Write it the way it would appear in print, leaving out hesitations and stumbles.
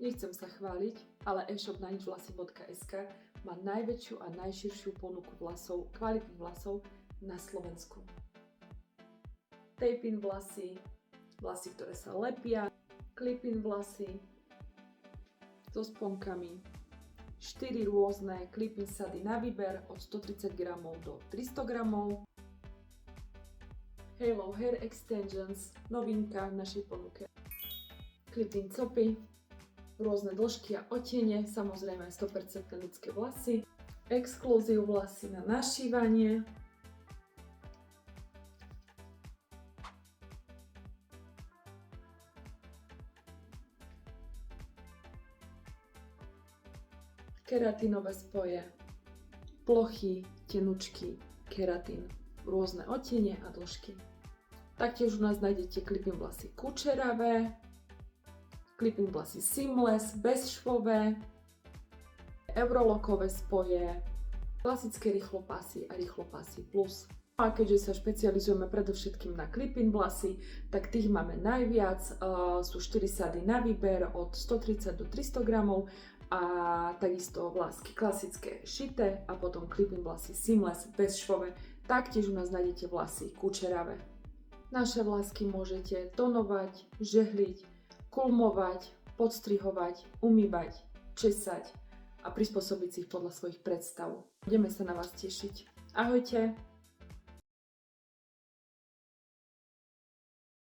Nechcem sa chváliť, ale e-shop naničvlasy.sk má najväčšiu a najširšiu ponuku vlasov, kvalitných vlasov na Slovensku. Tape-in vlasy, vlasy, ktoré sa lepia, clip-in vlasy so sponkami, 4 rôzne clip-in sady na výber od 130 g do 300 g, Halo Hair Extensions, novinka v našej ponuke, clip-in copy, rôzne dĺžky a odtiene, samozrejme 100% ľudské vlasy, exkluzív vlasy na našívanie, keratinové spoje, plochy, tenučky, keratín, rôzne odtiene a dĺžky. Taktiež u nás nájdete clip-in vlasy kučeravé, clip-in vlasy seamless, bezšvové, eurolokové spoje, klasické rýchlopasy a rýchlopasy plus. A keďže sa špecializujeme predovšetkým na clip-in vlasy, tak tých máme najviac, sú 4 sady na výber od 130 do 300 g a takisto vlasky klasické šité a potom clip-in vlasy seamless, bezšvové. Taktiež u nás nájdete vlasy kučeravé. Naše vlasky môžete tonovať, žehliť, kulmovať, podstrihovať, umývať, česať a prispôsobiť si ich podľa svojich predstav. Budeme sa na vás tešiť. Ahojte!